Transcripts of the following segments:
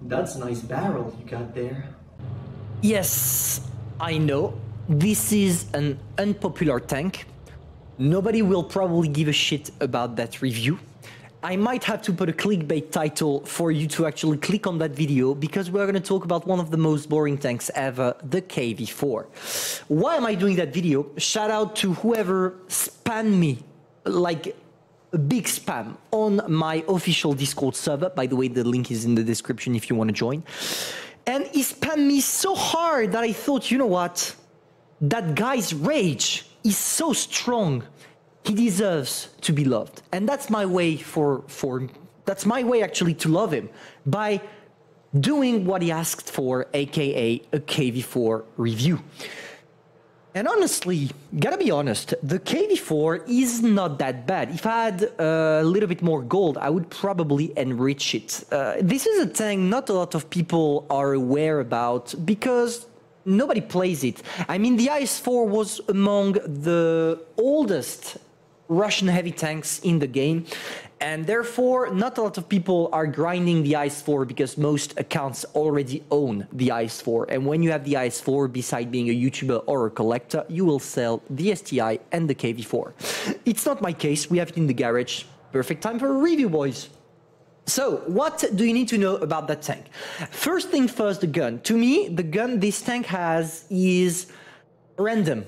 That's a nice barrel you got there. Yes, I know. This is an unpopular tank. Nobody will probably give a shit about that review. I might have to put a clickbait title for you to actually click on that video because we're going to talk about one of the most boring tanks ever, the KV-4. Why am I doing that video? Shout out to whoever spammed me, like a big spam, on my official Discord server. By the way, the link is in the description if you want to join. And he spammed me so hard that I thought, you know what? That guy's rage is so strong. He deserves to be loved. And that's my way that's my way actually to love him, by doing what he asked for, aka a KV-4 review. And honestly, gotta be honest, the KV-4 is not that bad. If I had a little bit more gold, I would probably enrich it. This is a tank not a lot of people are aware about because nobody plays it. I mean, the IS-4 was among the oldest Russian heavy tanks in the game, and therefore not a lot of people are grinding the IS-4 because most accounts already own the IS-4. And when you have the IS-4, beside being a YouTuber or a collector, you will sell the STI and the KV-4. It's not my case. We have it in the garage. Perfect time for a review, boys. So, what do you need to know about that tank? First thing first, the gun. To me, the gun this tank has is random.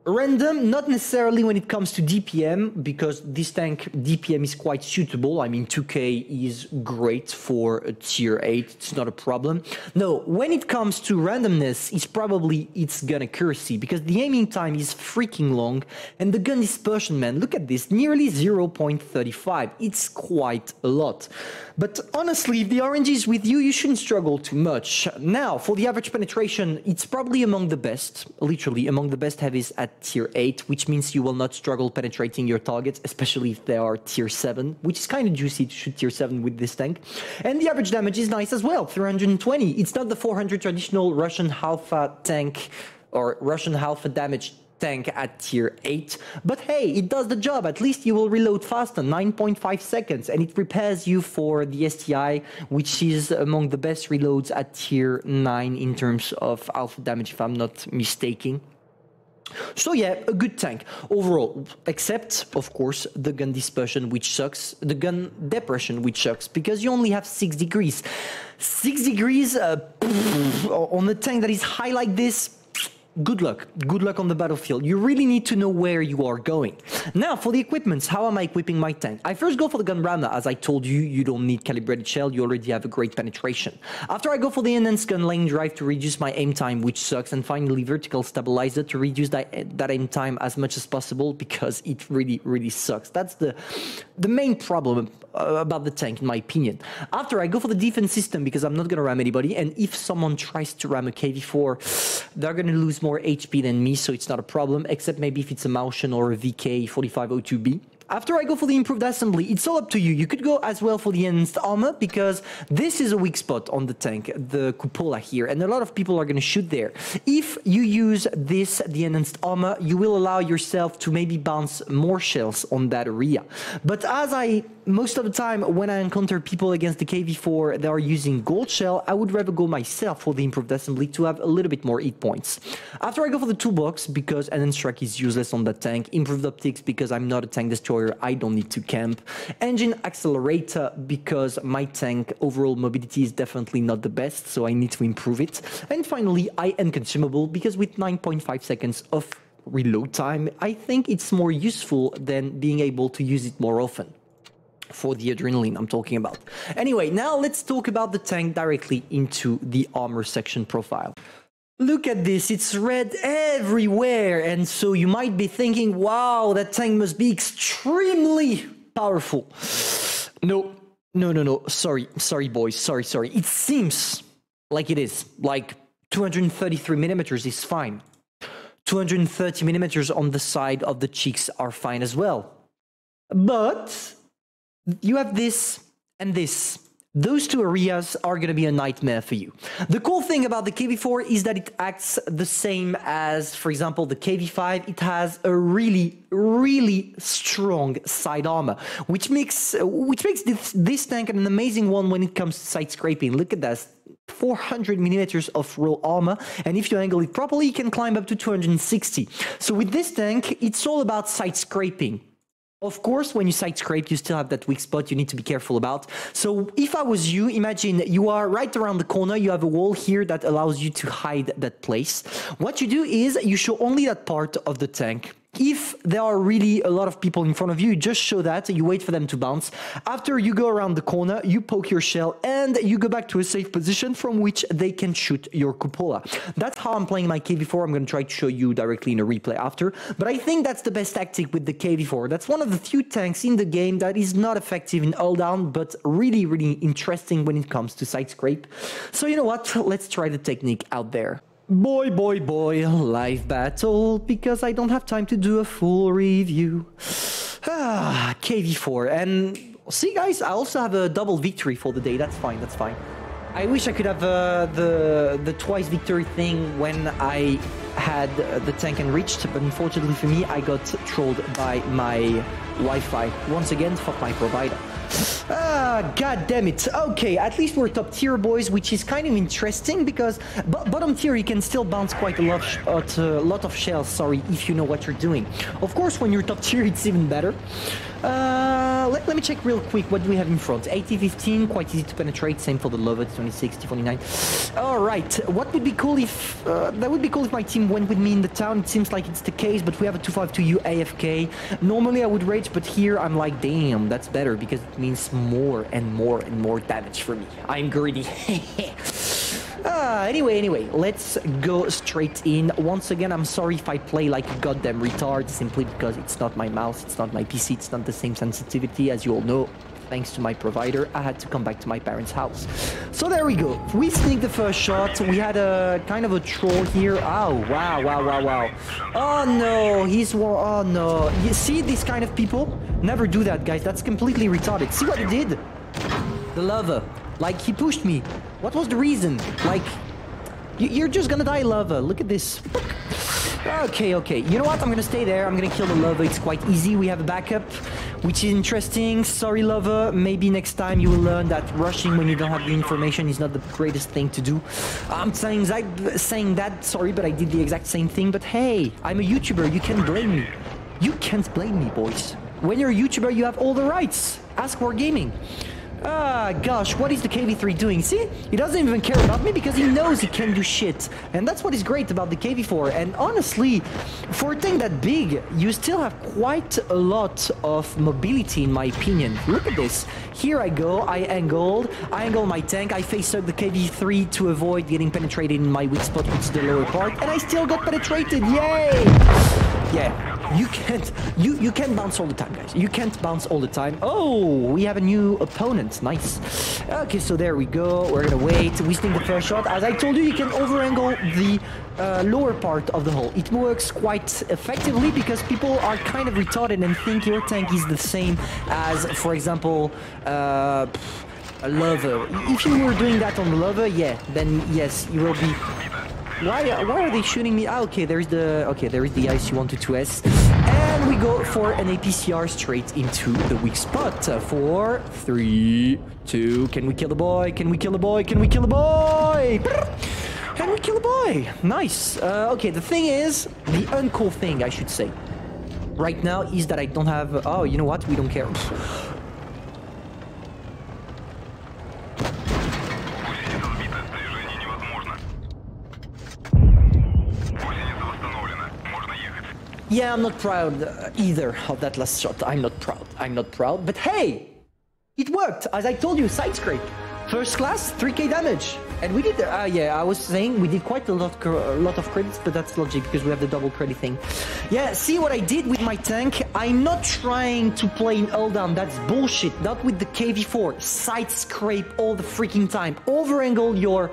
Random, not necessarily when it comes to DPM, because this tank DPM is quite suitable. I mean, 2K is great for a tier 8, it's not a problem. No, when it comes to randomness, it's probably its gun accuracy, because the aiming time is freaking long, and the gun dispersion, man, look at this, nearly 0.35. It's quite a lot. But honestly, if the RNG is with you, you shouldn't struggle too much. Now, for the average penetration, it's probably among the best, literally among the best heavies at tier 8, which means you will not struggle penetrating your targets, especially if they are tier 7, which is kind of juicy to shoot tier 7 with this tank. And the average damage is nice as well, 320. It's not the 400 traditional Russian Alpha tank or Russian Alpha damage tank at tier 8, but hey, it does the job. At least you will reload faster, 9.5 seconds, and it prepares you for the STI, which is among the best reloads at tier 9 in terms of alpha damage, if I'm not mistaken. So yeah, a good tank overall, except of course the gun dispersion, which sucks, the gun depression, which sucks, because you only have 6 degrees. 6 degrees on a tank that is high like this. Good luck on the battlefield. You really need to know where you are going. Now, for the equipments, how am I equipping my tank? I first go for the gun rammer. As I told you, you don't need calibrated shell. You already have a great penetration. After, I go for the enhanced gun lane drive to reduce my aim time, which sucks. And finally, vertical stabilizer to reduce that aim time as much as possible, because it really sucks. That's the main problem about the tank, in my opinion. After, I go for the defense system, because I'm not going to ram anybody. And if someone tries to ram a KV-4, they're going to lose more HP than me, so it's not a problem, except maybe if it's a Maushan or a VK4502B. After, I go for the improved assembly. It's all up to you. You could go as well for the enhanced armor, because this is a weak spot on the tank, the cupola here, and a lot of people are going to shoot there. If you use this, the enhanced armor, you will allow yourself to maybe bounce more shells on that area. But most of the time, when I encounter people against the KV-4 that are using gold shell, I would rather go myself for the improved assembly to have a little bit more hit points. After, I go for the toolbox, because enhanced strike is useless on that tank. Improved optics, because I'm not a tank destroyer, I don't need to camp. Engine accelerator, because my tank overall mobility is definitely not the best, so I need to improve it. And finally, end consumable, because with 9.5 seconds of reload time, I think it's more useful than being able to use it more often. For the adrenaline I'm talking about. Anyway, now let's talk about the tank directly into the armor section profile. Look at this, it's red everywhere, and so you might be thinking, wow, that tank must be extremely powerful. No, sorry boys, sorry. It seems like it is, like 233 millimeters is fine. 230 millimeters on the side of the cheeks are fine as well. But you have this and this, those two areas are going to be a nightmare for you. The cool thing about the KV-4 is that it acts the same as, for example, the KV-5. It has a really strong side armor, which makes this tank an amazing one when it comes to side scraping. Look at that. 400 millimeters of raw armor, and if you angle it properly, you can climb up to 260. So with this tank, it's all about side scraping. Of course, when you side scrape, you still have that weak spot you need to be careful about. So if I was you, imagine you are right around the corner, you have a wall here that allows you to hide that place. What you do is you show only that part of the tank. If there are really a lot of people in front of you, you just show that, you wait for them to bounce. After you go around the corner, you poke your shell and you go back to a safe position from which they can shoot your cupola. That's how I'm playing my KV-4. I'm going to try to show you directly in a replay after. But I think that's the best tactic with the KV-4. That's one of the few tanks in the game that is not effective in all down, but really interesting when it comes to side scrape. So you know what? Let's try the technique out there. Boy, live battle, because I don't have time to do a full review. KV-4, and see guys, I also have a double victory for the day. That's fine. I wish I could have the twice victory thing when I had the tank enriched, but unfortunately for me, I got trolled by my Wi-Fi. Once again, fuck my provider. God damn it. Okay, at least we're top tier, boys, which is kind of interesting because bottom tier you can still bounce quite a lot of shells, sorry, if you know what you're doing. Of course, when you're top tier, it's even better. Let me check real quick what do we have in front. 80-15, quite easy to penetrate. Same for the Lover, 20-60-49. All right, what would be cool if that would be cool if my team went with me in the town. It seems like it's the case, but we have a 252U AFK. Normally I would rage, but here I'm like, damn, that's better because it means more and more damage for me. I'm greedy. Anyway, let's go straight in. Once again, I'm sorry if I play like a goddamn retard, simply because it's not my mouse, it's not my PC, it's not the same sensitivity. As you all know, thanks to my provider, I had to come back to my parents' house. So there we go. We sneaked the first shot. We had a kind of a troll here. Oh, wow. Oh no, oh no. You see these kind of people? Never do that, guys. That's completely retarded. See what he did? The Lover. Like, he pushed me. What was the reason? Like, you're just gonna die, Lover. Look at this. Okay. You know what? I'm gonna stay there. I'm gonna kill the Lover. It's quite easy. We have a backup, which is interesting. Sorry, Lover. Maybe next time you will learn that rushing when you don't have the information is not the greatest thing to do. I'm saying that, sorry, but I did the exact same thing. But hey, I'm a YouTuber. You can't blame me. You can't blame me, boys. When you're a YouTuber, you have all the rights. Ask Wargaming. Gosh, what is the KV-3 doing? See? He doesn't even care about me because he knows he can do shit. And that's what is great about the KV-4. And honestly, for a thing that big, you still have quite a lot of mobility, in my opinion. Look at this. Here I go. I angle my tank. I face-hug the KV-3 to avoid getting penetrated in my weak spot, which is the lower part. And I still got penetrated. Yay! Yeah. You can't bounce all the time, guys. You can't bounce all the time. Oh, we have a new opponent. Nice. Okay, so there we go. We're gonna wait. We sneak the first shot. As I told you, you can over-angle the lower part of the hull. It works quite effectively because people are kind of retarded and think your tank is the same as, for example, a Lover. If you were doing that on the Lover, yeah, then yes, you will be... Why are they shooting me? Ah, okay, there is the IC-122S. And we go for an APCR straight into the weak spot. 4, 3, 2. Can we kill the boy? Can we kill the boy? Can we kill the boy? Can we kill the boy? Nice. Okay, the thing is, the uncool thing, I should say, right now is that I don't have... Oh, you know what? We don't care. Yeah, I'm not proud either of that last shot. I'm not proud. But hey, it worked. As I told you, side scrape. First class, 3k damage. And we did, yeah, I was saying we did quite a lot of credits, but that's logic because we have the double credit thing. Yeah, see what I did with my tank? I'm not trying to play in hull down, that's bullshit. Not with the KV-4. Side scrape all the freaking time. Over-angle your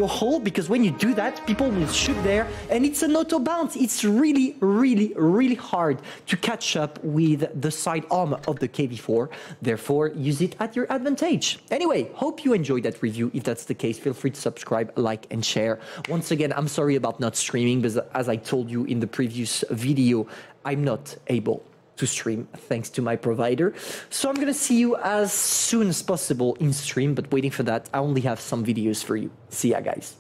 hull, because when you do that, people will shoot there, and it's an auto bounce. It's really, really, really hard to catch up with the side armor of the KV-4. Therefore, use it at your advantage. Anyway, hope you enjoyed that review. If that's the case, feel free to subscribe, like, and share. Once again, I'm sorry about not streaming, but as I told you in the previous video, I'm not able to stream thanks to my provider. So I'm gonna see you as soon as possible in stream, but waiting for that, I only have some videos for you. See ya, guys.